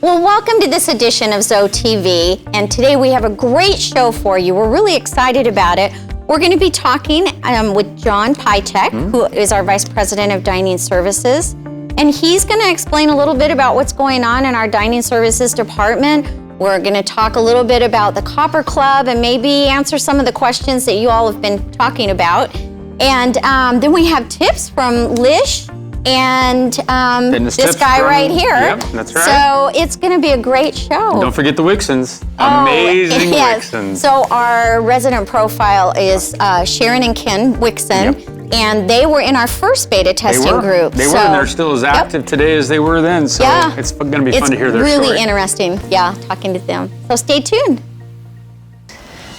Well, welcome to this edition of ZoeTV, and today we have a great show for you. We're really excited about it. We're going to be talking with John Pytek, who is our Vice President of Dining Services, and he's going to explain a little bit about what's going on in our Dining Services department. We're going to talk a little bit about the Copper Club and maybe answer some of the questions that you all have been talking about. And then we have tips from Lish and this guy right here. Yep, that's right. So it's going to be a great show. And don't forget the Wixons. Amazing Wixons. So our resident profile is Sharon and Ken Wixon, and they were in our first beta testing group. They were, and they're still as active today as they were then. So it's going to be fun to hear their story. It's really interesting, talking to them. So stay tuned.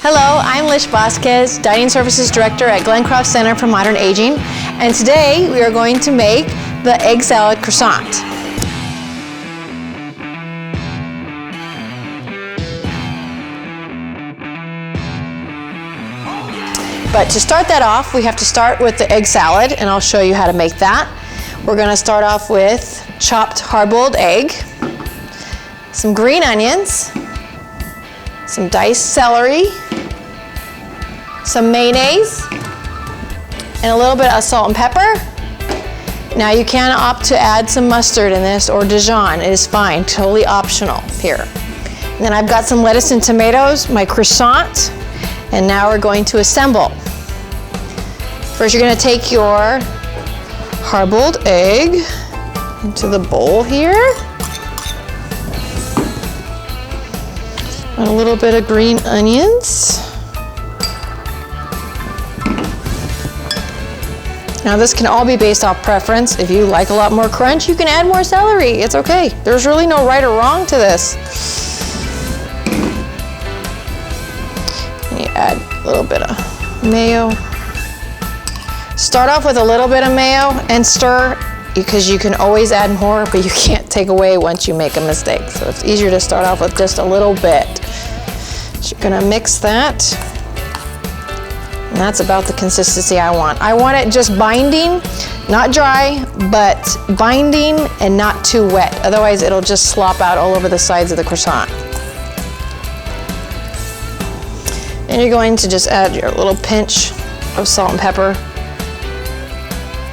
Hello, I'm Lish Vasquez, Dining Services Director at Glencroft Center for Modern Aging, and today we are going to make the egg salad croissant. But to start that off, we have to start with the egg salad, and I'll show you how to make that. We're going to start off with chopped hard-boiled egg, some green onions, some diced celery, some mayonnaise, and a little bit of salt and pepper. Now you can opt to add some mustard in this or Dijon. It is fine, totally optional here. And then I've got some lettuce and tomatoes, my croissant, and now we're going to assemble. First you're going to take your hard-boiled egg into the bowl here. And a little bit of green onions. Now this can all be based off preference. If you like a lot more crunch, you can add more celery. It's okay. There's really no right or wrong to this. And you add a little bit of mayo. Start off with a little bit of mayo and stir, because you can always add more, but you can't take away once you make a mistake. So it's easier to start off with just a little bit. So you're gonna mix that. And that's about the consistency I want. I want it just binding, not dry, but binding and not too wet. Otherwise it'll just slop out all over the sides of the croissant. And you're going to just add your little pinch of salt and pepper.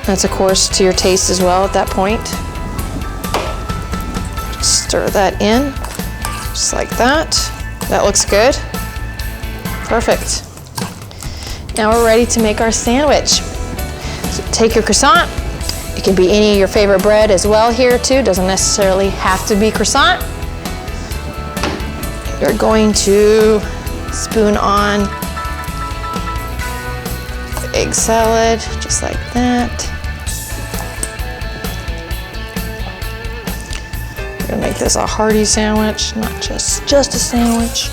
That's of course to your taste as well at that point. Just stir that in, just like that. That looks good. Perfect. Now we're ready to make our sandwich. So take your croissant. It can be any of your favorite bread as well here too. Doesn't necessarily have to be croissant. You're going to spoon on the egg salad, just like that. We're gonna make this a hearty sandwich, not just a sandwich.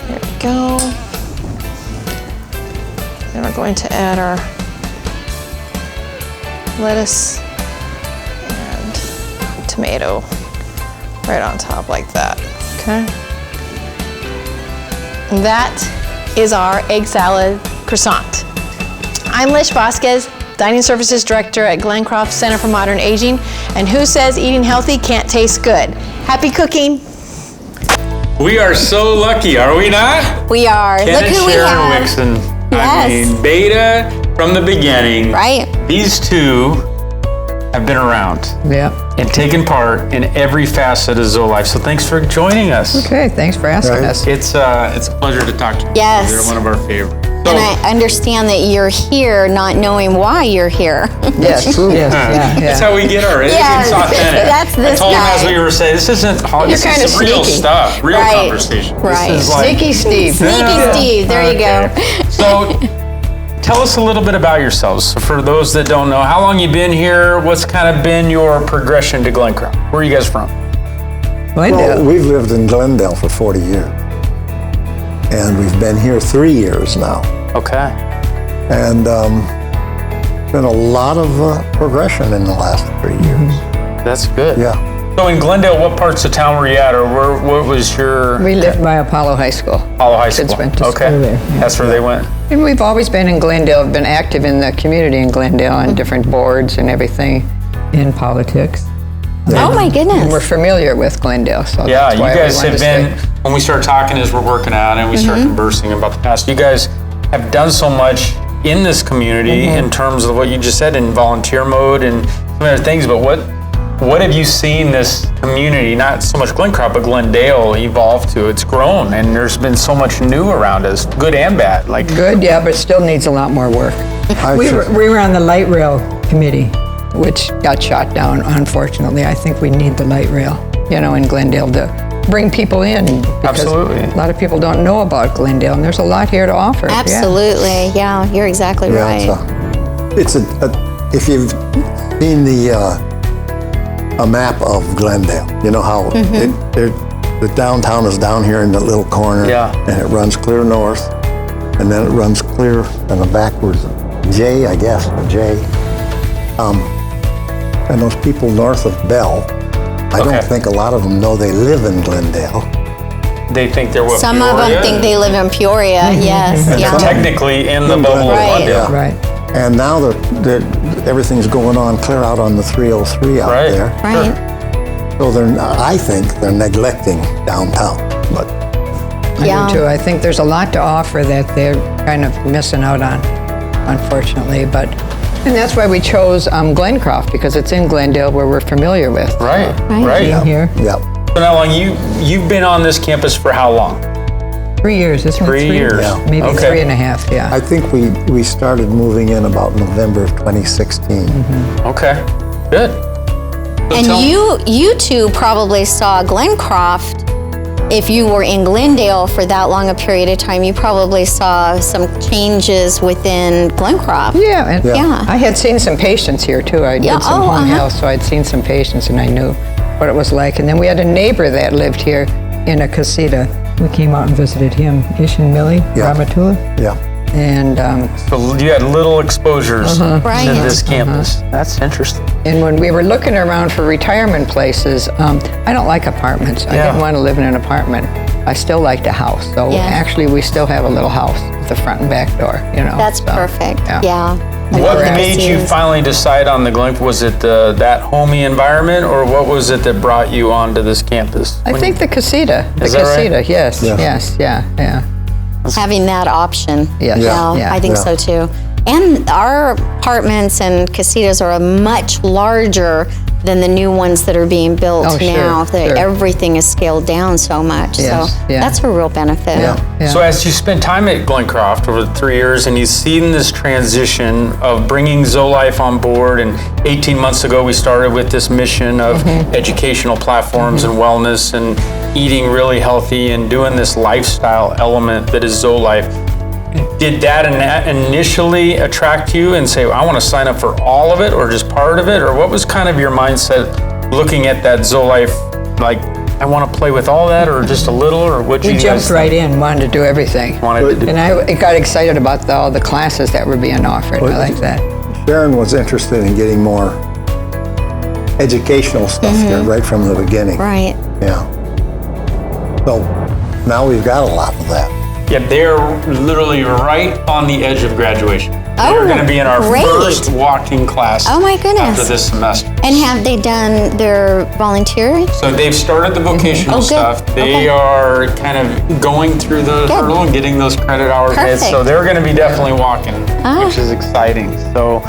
There we go. Then we're going to add our lettuce and tomato right on top like that, okay? And that is our egg salad croissant. I'm Lish Vasquez, Dining Services Director at Glencroft Center for Modern Aging, and who says eating healthy can't taste good? Happy cooking! We are so lucky, are we not? We are. Ken Look and who we Sharon have. Wixon. Yes. I mean, beta from the beginning. Right. These two have been around. Yeah. And taken part in every facet of Zoe life. So thanks for joining us. Okay, thanks for asking us. It's a pleasure to talk to you. Yes. They're one of our favorites. So, And I understand that you're here not knowing why you're here. Yes, true. Yes, that's how we get our it's authentic. That's this I told him guy. as we were saying, this isn't this kinda is real sneaky. stuff, real Right. conversation. Right. This is like, Sneaky Steve. Sneaky Steve, there you go. So tell us a little bit about yourselves. So for those that don't know, how long you been here? What's kind of been your progression to Glencroft? Where are you guys from? Glendale. Well, we've lived in Glendale for 40 years. And we've been here 3 years now. Okay. And been a lot of progression in the last 3 years. That's good. Yeah. So in Glendale, what parts of town were you at, or what was your We lived by Apollo High School. Apollo High School? Kids went to Okay, school there, yeah. that's where they went. And we've always been in Glendale, been active in the community in Glendale on different boards and everything in politics. Oh my And goodness. we're familiar with Glendale, so Yeah, that's you why we guys wanted have to been, stay. when we start talking as we're working out and we start conversing about the past, you guys have done so much in this community in terms of what you just said in volunteer mode and some other things, but what have you seen this community, not so much Glencrop, but Glendale evolve to? It's grown and there's been so much new around us, good and bad. Like, Good, yeah, but still needs a lot more work. We were on the light rail committee, which got shot down, unfortunately. I think we need the light rail, in Glendale to bring people in. Because Absolutely. a lot of people don't know about Glendale, and there's a lot here to offer. yeah. Absolutely. Yeah, you're exactly right. It's if you've seen a map of Glendale, you know how the downtown is down here in the little corner, Yeah. and it runs clear north, and then it runs clear and the backwards J, I guess, or J. And those people north of Bell, I Okay. don't think a lot of them know they live in Glendale. they think they're what Some of them Peoria? think they live in Peoria. Yes. And Yeah. they're technically in the bubble of Right. Glendale. Right. And now everything's going on clear out on the 303 out Right. there. Right. So I think they're neglecting downtown, but I Yeah. do too. I think there's a lot to offer that they're kind of missing out on, unfortunately. And that's why we chose Glencroft, because it's in Glendale where we're familiar with. Right, Right. right. Being here. yeah. So now, long you've been on this campus for how long? 3 years, isn't it? 3 years. Yeah. Maybe Okay. 3.5, yeah. I think we started moving in about November of 2016. Okay, good. So And tell- you two probably saw Glencroft. If you were in Glendale for that long a period of time, you probably saw some changes within Glencroft. Yeah, and Yeah. I had seen some patients here too. I Yeah, did some oh, home uh-huh. health, so I'd seen some patients and I knew what it was like. And then we had a neighbor that lived here in a casita. We came out and visited him, Ish and Millie Yeah. Ramatula. Yeah. And So you had little exposures Right. to this campus. That's interesting. And when we were looking around for retirement places, I don't like apartments. I Yeah. didn't want to live in an apartment. I still liked a house. So Yeah. actually, we still have a little house with the front and back door, That's so, perfect. Yeah. I What love the made you scenes. finally decide on the Glen? Was it that homey environment, or what was it that brought you onto this campus? I think the casita. Is that right? Casita, yes, Yes. yes, yeah. Having that option. Yes. Yeah, Yeah. I think Yeah. so too. And our apartments and casitas are much larger than the new ones that are being built Oh, sure, now. sure. Everything is scaled down so much. Yes, So yeah. that's a real benefit. Yeah. Yeah. So as you spend time at Glencroft over the 3 years and you've seen this transition of bringing ZoeLife on board, and 18 months ago we started with this mission of educational platforms and wellness and eating really healthy and doing this lifestyle element that is ZoeLife. Did that initially attract you and say, I want to sign up for all of it or just part of it? Or what was kind of your mindset looking at that ZoeLife, like, I want to play with all that or just a little, or what We you guys jumped right in, wanted to do everything. wanted to do? And I got excited about all the classes that were being offered. I like that. Sharon was interested in getting more educational stuff here right from the beginning. Right. Yeah. So now we've got a lot of that. Yeah, they're literally right on the edge of graduation. They're Oh, going to be in our great. first walk-in class Oh, my goodness. after this semester. And have they done their volunteering? So they've started the vocational Oh, good. stuff. They Okay. are kind of going through the Good. hurdle and getting those credit hours in. Perfect. So they're going to be definitely walking, which is exciting. So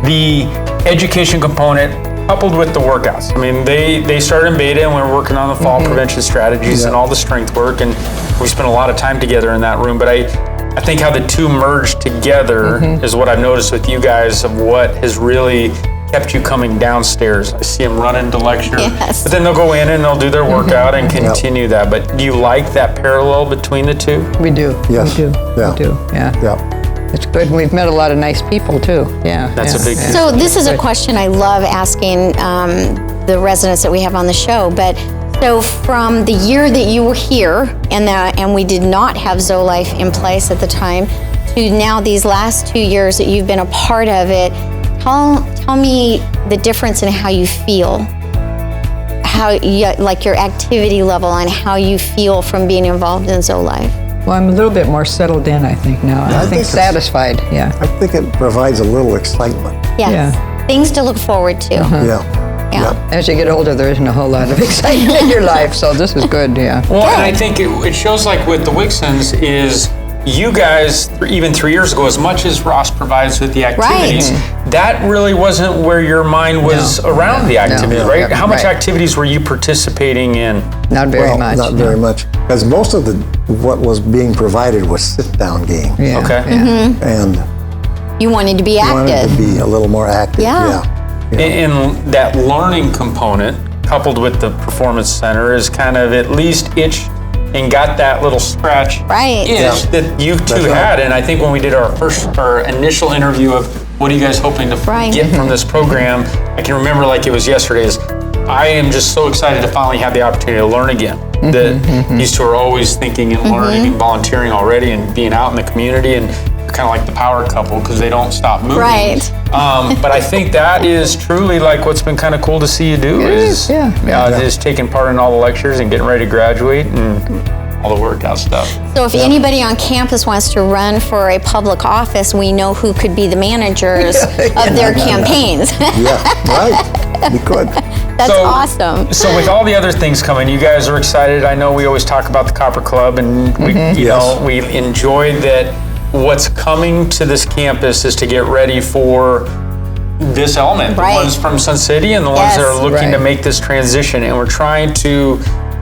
the education component coupled with the workouts. I mean, they started in beta and we're working on the fall prevention strategies and all the strength work, and we spent a lot of time together in that room. But I think how the two merge together is what I've noticed with you guys of what has really kept you coming downstairs. I see them running to lecture, Yes. but then they'll go in and they'll do their workout and continue that. But do you like that parallel between the two? We do. Yes. We do. Yeah. We do. Yeah. Yeah. It's good. And we've met a lot of nice people too. Yeah. That's yeah, a big yeah. thing. So this is a question I love asking the residents that we have on the show. But so from the year that you were here and we did not have ZoeLife in place at the time to now these last 2 years that you've been a part of it, tell me the difference in how you feel, like your activity level and how you feel from being involved in ZoeLife. Well, I'm a little bit more settled in, I think, now. I think think it's- satisfied. Yeah. I think it provides a little excitement. Yes. Yeah. Things to look forward to. Yeah. Yeah. As you get older, there isn't a whole lot of excitement in your life, so this is good, yeah. Well, and I think it shows like with the Wixons is you guys, even 3 years ago, as much as Ross provides with the activities, that really wasn't where your mind was around the activity, right? How much activities were you participating in? Not very much. Not very much. Because most of what was being provided was sit-down games. Yeah. Okay. And You wanted to be wanted active. to be a little more active. Yeah. And that learning component, coupled with the performance center, is kind of at least itched and got that little scratch itch that you two had. And I think when we did our initial interview of what are you guys hoping to get from this program, I can remember like it was yesterday, is I am just so excited to finally have the opportunity to learn again. That these two are always thinking and learning and volunteering already and being out in the community, and kind of like the power couple because they don't stop moving. Right. But I think that is truly like what's been kind of cool to see you do is taking part in all the lectures and getting ready to graduate and all the workout stuff. So if anybody on campus wants to run for a public office, we know who could be the managers of their campaigns. Right. We could. That's awesome. So with all the other things coming, you guys are excited. I know we always talk about the Copper Club, and we, you know, we enjoyed that. What's coming to this campus is to get ready for this element, the ones from Sun City and the ones that are looking to make this transition. And we're trying to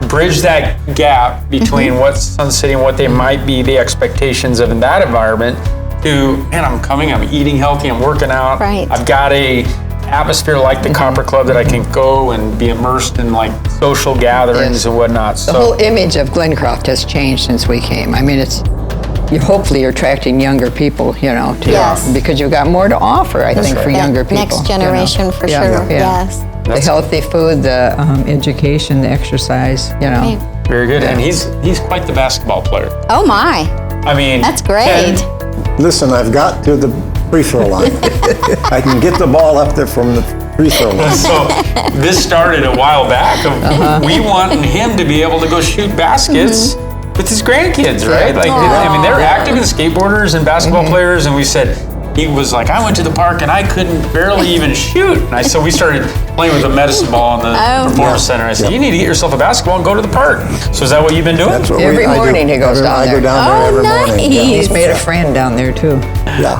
bridge that gap between what's Sun City and what they might be the expectations of in that environment to, man, I'm coming, I'm eating healthy, I'm working out. I've got a atmosphere like the Copper Club that I can go and be immersed in like social gatherings and whatnot. The whole image of Glencroft has changed since we came. I mean, it's, hopefully you're attracting younger people, you know, to, because you've got more to offer, I think, for younger people. Next generation, for sure, yes. The healthy food, the education, the exercise, you know. Very good, and he's quite the basketball player. Oh my. I mean. That's great. Listen, I've got to the free throw line. I can get the ball up there from the free throw line. So this started a while back of we wanting him to be able to go shoot baskets with his grandkids, right? Like, I mean, they're active in skateboarders and basketball players, and we said, he was like, I went to the park and I couldn't barely even shoot. And so we started playing with a medicine ball in the performance center. I said, you need to get yourself a basketball and go to the park. So is that what you've been doing? That's what every morning he goes down there. I go down there every morning. Nice. He's made a friend down there too.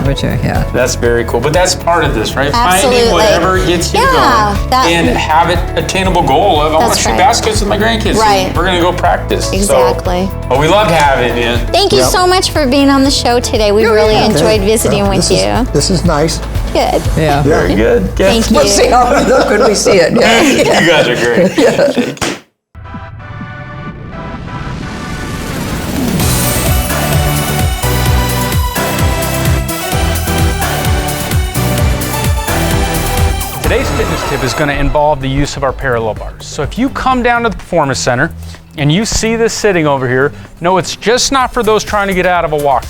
Which, That's very cool. But that's part of this, right? Absolutely. Finding whatever gets you going and have it attainable goal of I want to shoot baskets with my grandkids. Right. We're going to go practice. Exactly. So, well, we loved having you. Thank you so much for being on the show today. We really enjoyed visiting with you. This is nice. Good. Yeah. Very good. Thank you. We'll see how we look when we see it. You guys are great. Thank you. Today's fitness tip is going to involve the use of our parallel bars. So if you come down to the Performance Center and you see this sitting over here, no, it's just not for those trying to get out of a walker,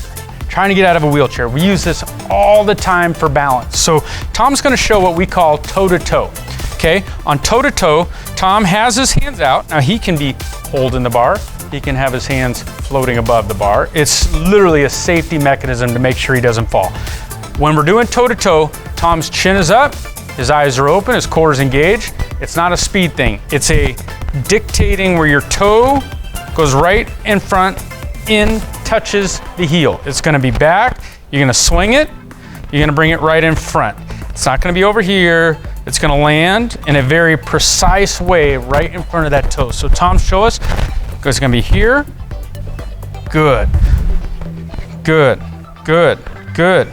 trying to get out of a wheelchair. We use this all the time for balance. So Tom's going to show what we call toe-to-toe. Okay, on toe-to-toe, Tom has his hands out. Now he can be holding the bar. He can have his hands floating above the bar. It's literally a safety mechanism to make sure he doesn't fall. When we're doing toe-to-toe, Tom's chin is up, his eyes are open, his core is engaged. It's not a speed thing. It's a dictating where your toe goes right in front, in, touches the heel. It's gonna be back, you're gonna swing it, you're gonna bring it right in front. It's not gonna be over here. It's gonna land in a very precise way right in front of that toe. So Tom, show us. It's gonna be here. Good. Good, good, good.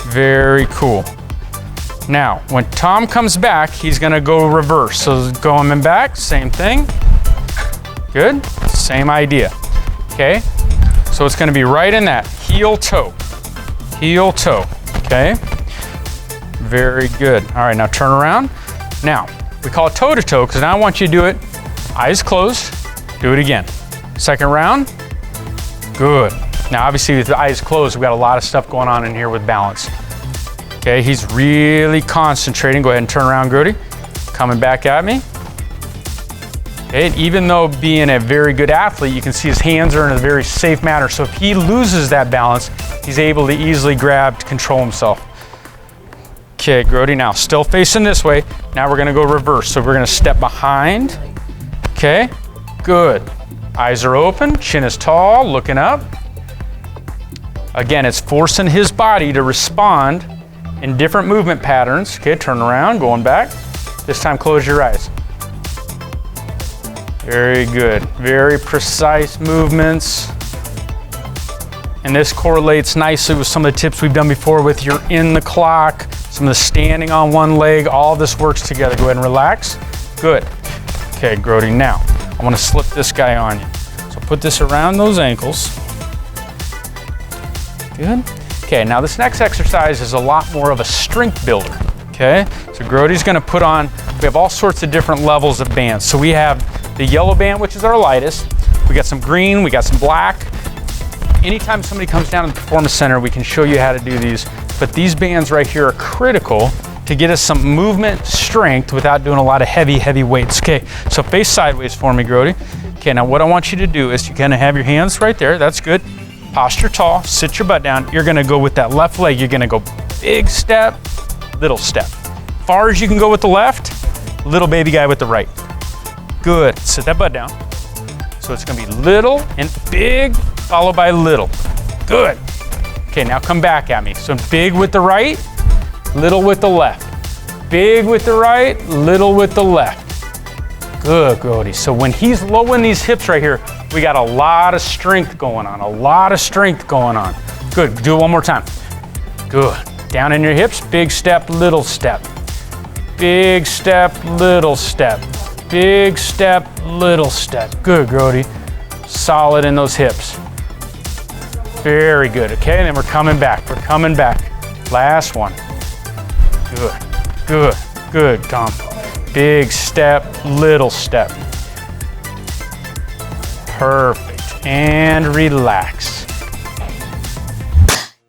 Very cool. Now, when Tom comes back, he's gonna go reverse. So go him and back, same thing. Good, same idea. Okay, so it's gonna be right in that heel toe, okay? Very good. All right, now turn around. Now, we call it toe-to-toe because now I want you to do it, eyes closed, do it again. Second round, good. Now, obviously with the eyes closed, we've got a lot of stuff going on in here with balance. Okay, he's really concentrating. Go ahead and turn around, Grody. Coming back at me. Okay, and even though being a very good athlete, you can see his hands are in a very safe manner. So if he loses that balance, he's able to easily grab to control himself. Okay, Grody, now still facing this way. Now we're gonna go reverse. So we're gonna step behind. Okay, good. Eyes are open, chin is tall, looking up. Again, it's forcing his body to respond in different movement patterns. Okay, turn around, going back. This time close your eyes. Very good, very precise movements. And this correlates nicely with some of the tips we've done before with your in the clock, some of the standing on one leg, all this works together. Go ahead and relax. Good. Okay, Grody, now I want to slip this guy on you. So put this around those ankles. Good. Okay, now this next exercise is a lot more of a strength builder. Okay, so Grody's gonna put on, we have all sorts of different levels of bands. So we have the yellow band, which is our lightest. We got some green, we got some black. Anytime somebody comes down to the Performance Center, we can show you how to do these. But these bands right here are critical to get us some movement strength without doing a lot of heavy weights. Okay, so face sideways for me, Grody. Okay, now what I want you to do is you're gonna have your hands right there, that's good. Posture tall, sit your butt down. You're gonna go with that left leg, you're gonna go big step, little step. Far as you can go with the left, little baby guy with the right. Good, sit that butt down. So it's gonna be little and big, followed by little. Good. Okay, now come back at me. So big with the right, little with the left. Big with the right, little with the left. Good, Grody. So when he's lowering these hips right here, we got a lot of strength going on, a lot of strength going on. Good, do it one more time. Good. Down in your hips, big step, little step. Big step, little step. Big step, little step. Good, Grody. Solid in those hips. Very good. Okay, and then we're coming back. We're coming back. Last one. Good, good, good, Tom. Big step, little step. Perfect. And relax.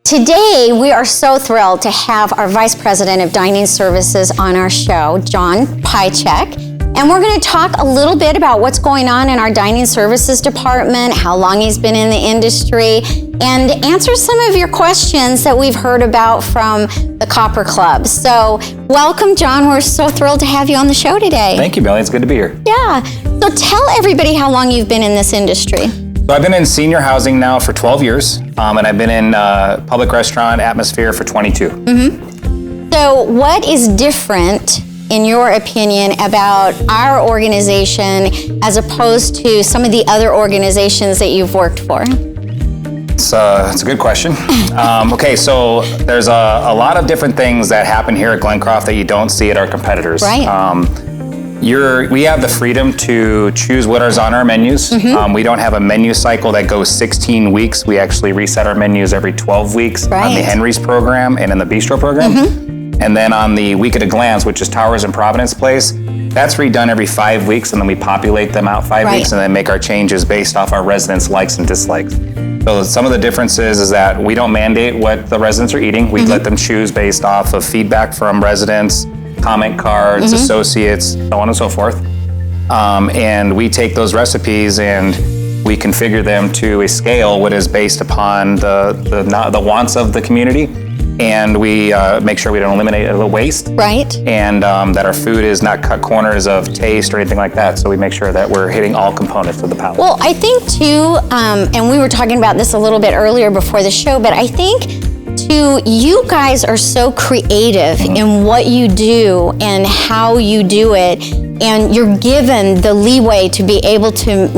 Today, we are so thrilled to have our Vice President of Dining Services on our show, John Pychek. And we're going to talk a little bit about what's going on in our dining services department, how long he's been in the industry, and answer some of your questions that we've heard about from the Copper Club. So welcome, John. We're so thrilled to have you on the show today. Thank you, Billy. It's good to be here. Yeah. So tell everybody how long you've been in this industry. So I've been in senior housing now for 12 years, and I've been in public restaurant atmosphere for 22. Mm-hmm. So what is different, in your opinion, about our organization as opposed to some of the other organizations that you've worked for? It's a good question. Okay, so there's a lot of different things that happen here at Glencroft that you don't see at our competitors. Right. We have the freedom to choose what is on our menus. Mm-hmm. We don't have a menu cycle that goes 16 weeks. We actually reset our menus every 12 weeks on the Henry's program and in the Bistro program. Mm-hmm. And then on the Week at a Glance, which is Towers and Providence Place, that's redone every 5 weeks, and then we populate them out 5 weeks and then make our changes based off our residents' likes and dislikes. So some of the differences is that we don't mandate what the residents are eating. We let them choose based off of feedback from residents, comment cards, associates, so on and so forth. And we take those recipes and we configure them to a scale what is based upon the wants of the community. And we make sure we don't eliminate the waste. Right. And that our food is not cut corners of taste or anything like that. So we make sure that we're hitting all components of the palate. Well, I think too, and we were talking about this a little bit earlier before the show, but I think too, you guys are so creative in what you do and how you do it. And you're given the leeway to be able to,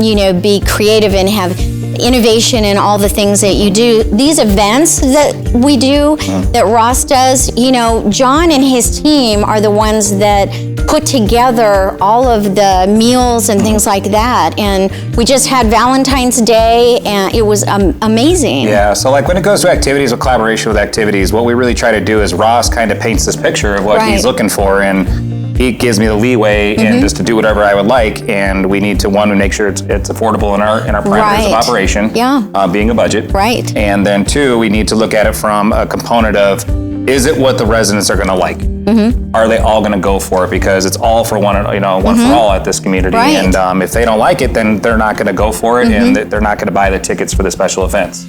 be creative and have innovation in all the things that you do. These events that we do, that Ross does, John and his team are the ones that put together all of the meals and things like that. And we just had Valentine's Day, and it was amazing. Yeah, so like when it goes to activities or collaboration with activities, what we really try to do is Ross kind of paints this picture of what he's looking for, and he gives me the leeway and just to do whatever I would like, and we need to make sure it's affordable in our parameters of operation, being a budget. Right. And then two, we need to look at it from a component of, is it what the residents are going to like? Are they all going to go for it? Because it's all for one for all at this community. Right. And if they don't like it, then they're not going to go for it, and they're not going to buy the tickets for the special events.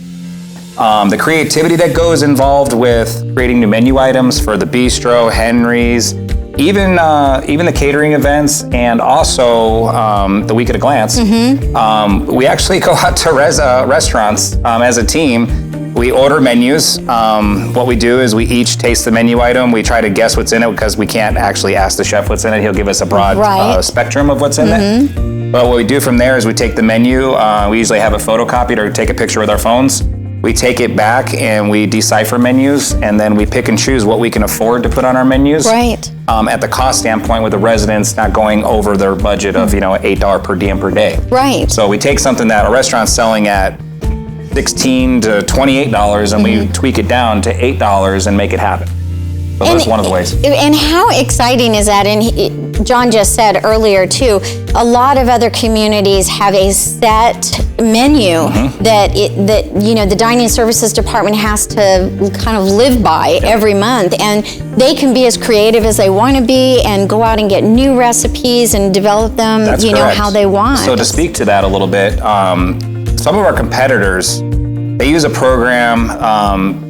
The creativity that goes involved with creating new menu items for the bistro, Henry's, even the catering events, and also the week at a glance. We actually go out to restaurants as a team. We order menus. What we do is we each taste the menu item. We try to guess what's in it because we can't actually ask the chef what's in it. He'll give us a broad spectrum of what's in it. But what we do from there is we take the menu. We usually have it photocopied or take a picture with our phones. We take it back and we decipher menus, and then we pick and choose what we can afford to put on our menus. Right. At the cost standpoint, with the residents not going over their budget of $8 per diem per day. Right. So we take something that a restaurant's selling at $16 to $28, and we tweak it down to $8 and make it happen. So that's one of the ways. And how exciting is that? And John just said earlier too, a lot of other communities have a set menu that the dining services department has to kind of live by every month, and they can be as creative as they want to be and go out and get new recipes and develop them, That's correct. How they want. So to speak to that a little bit, some of our competitors, they use a program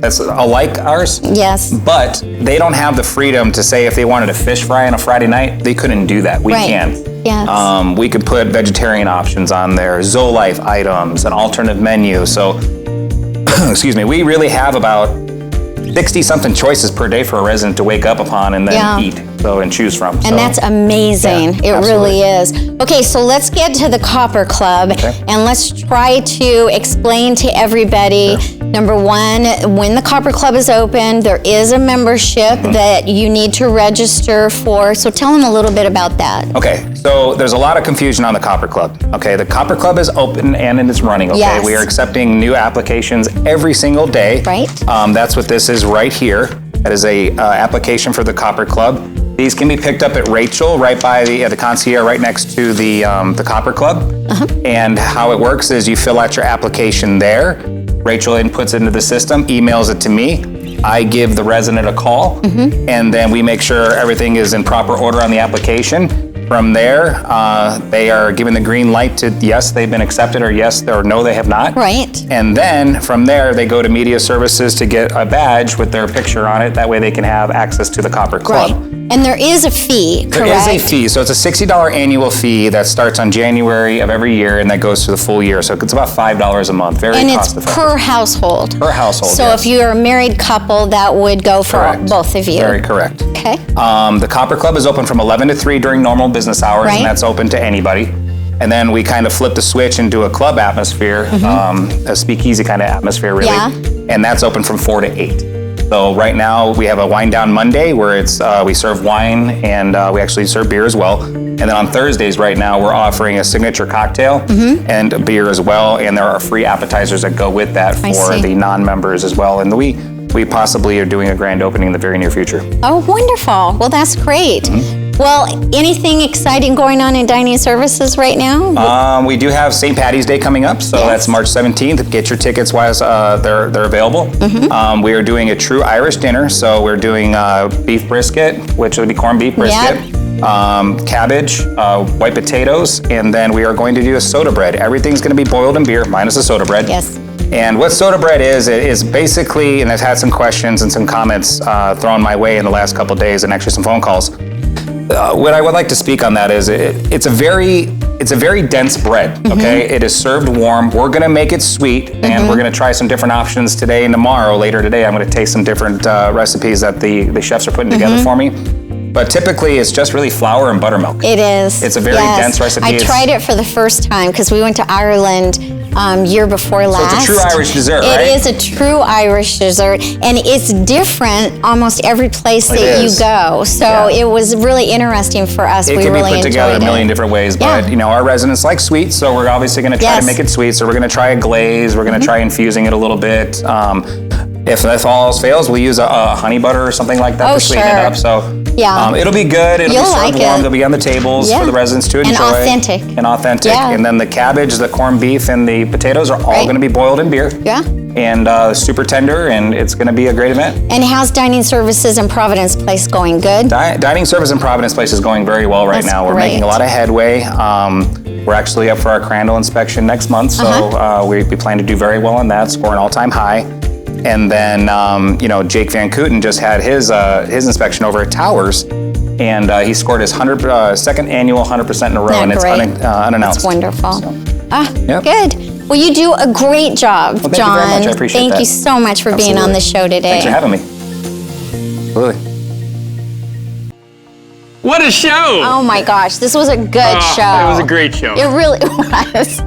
that's alike ours. Yes. But they don't have the freedom to say if they wanted a fish fry on a Friday night, they couldn't do that. We can. Yes. We could put vegetarian options on there, ZoeLife items, an alternative menu. So, excuse me, we really have about 60-something choices per day for a resident to wake up upon and then eat. And choose from. And that's amazing. It really is. Okay, so let's get to the Copper Club and let's try to explain to everybody, number one, when the Copper Club is open, there is a membership that you need to register for. So tell them a little bit about that. Okay, so there's a lot of confusion on the Copper Club. Okay, the Copper Club is open and it's running, okay? Yes. We are accepting new applications every single day. Right. That's what this is right here. That is a application for the Copper Club. These can be picked up at Rachel, right by the concierge, right next to the Copper Club. And how it works is you fill out your application there. Rachel inputs it into the system, emails it to me. I give the resident a call, and then we make sure everything is in proper order on the application. From there, they are given the green light to yes, they've been accepted, or yes, or no, they have not. Right. And then from there, they go to media services to get a badge with their picture on it. That way they can have access to the Copper Club. Right. And there is a fee, correct? There is a fee. So it's a $60 annual fee that starts on January of every year and that goes through the full year. So it's about $5 a month. Very cost effective. And it's per household. Per household, So if you're a married couple, that would go for both of you. Very correct. Okay. The Copper Club is open from 11 to 3 during normal business hours, Right. and that's open to anybody. And then we kind of flip the switch into a club atmosphere, a speakeasy kind of atmosphere, really. Yeah. And that's open from 4 to 8. So right now we have a Wine Down Monday where it's we serve wine and we actually serve beer as well. And then on Thursdays right now we're offering a signature cocktail and a beer as well. And there are free appetizers that go with that for the non-members as well. And we possibly are doing a grand opening in the very near future. Oh, wonderful. Well, that's great. Well, anything exciting going on in dining services right now? We do have St. Patty's Day coming up, so that's March 17th. Get your tickets while they're available. We are doing a true Irish dinner, so we're doing beef brisket, which would be corned beef brisket, cabbage, white potatoes, and then we are going to do a soda bread. Everything's going to be boiled in beer, minus the soda bread. Yes. And what soda bread is basically, and I've had some questions and some comments thrown my way in the last couple of days, and actually some phone calls. What I would like to speak on that is it's a very dense bread, okay? It is served warm. We're gonna make it sweet, and we're gonna try some different options today and tomorrow. Later today, I'm gonna taste some different recipes that the chefs are putting together for me. But typically, it's just really flour and buttermilk. It is. It's a very dense recipe. I tried it for the first time because we went to Ireland year before last. So it's a true Irish dessert, right? It is a true Irish dessert, and it's different almost every place that you go. So it was really interesting for us. It can be put together a million different ways, but our residents like sweet, so we're obviously going to try to make it sweet. So we're going to try a glaze. We're going to try infusing it a little bit. If all else fails, we'll use a honey butter or something like that to sweeten it up. So it'll be good. It'll be served warm. It'll be on the tables for the residents to enjoy. And authentic. And then the cabbage, the corned beef, and the potatoes are all going to be boiled in beer. Yeah. And super tender, and it's going to be a great event. And how's Dining Services in Providence Place going? Good? Dining Service in Providence Place is going very well right now. We're making a lot of headway. We're actually up for our Crandall inspection next month, so we plan to do very well on that, score an all-time high. And then, Jake Van Kooten just had his inspection over at Towers, and he scored his second annual 100% in a row, and it's unannounced. That's wonderful. So, yep. Good. Well, you do a great job, well, thank John. you very much. I appreciate Thank that. you so much for being on the show today. Thanks for having me. Absolutely. What a show! Oh my gosh, this was a good show. It was a great show. It really was.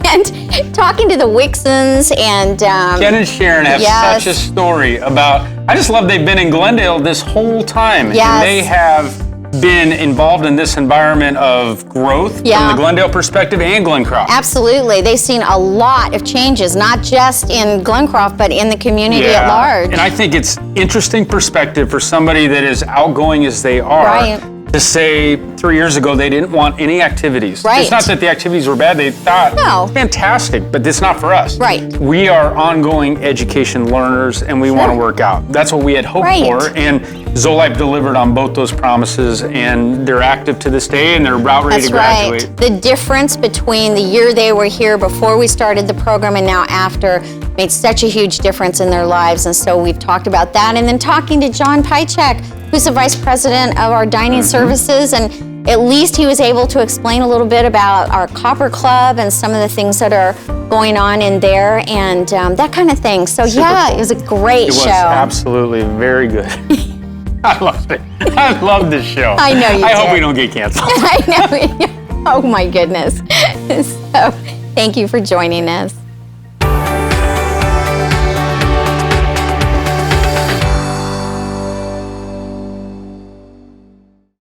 And talking to the Wixons and Jen and Sharon have such a story about. I just love they've been in Glendale this whole time, and they have been involved in this environment of growth from the Glendale perspective and Glencroft. Absolutely. They've seen a lot of changes, not just in Glencroft, but in the community at large. And I think it's interesting perspective for somebody that is outgoing as they are to say 3 years ago they didn't want any activities. Right. It's not that the activities were bad. They thought, fantastic, but it's not for us. Right. We are ongoing education learners, and we want to work out. That's what we had hoped for. And ZoeLife delivered on both those promises, and they're active to this day, and they're about ready to graduate. Right. The difference between the year they were here before we started the program and now after made such a huge difference in their lives, and so we've talked about that. And then talking to John Pychek, who's the vice president of our dining services, and at least he was able to explain a little bit about our Copper Club and some of the things that are going on in there and that kind of thing. So it was a great show. It was absolutely very good. I loved it. I love this show. I know you did. I hope we don't get canceled. I know. Oh my goodness. So thank you for joining us.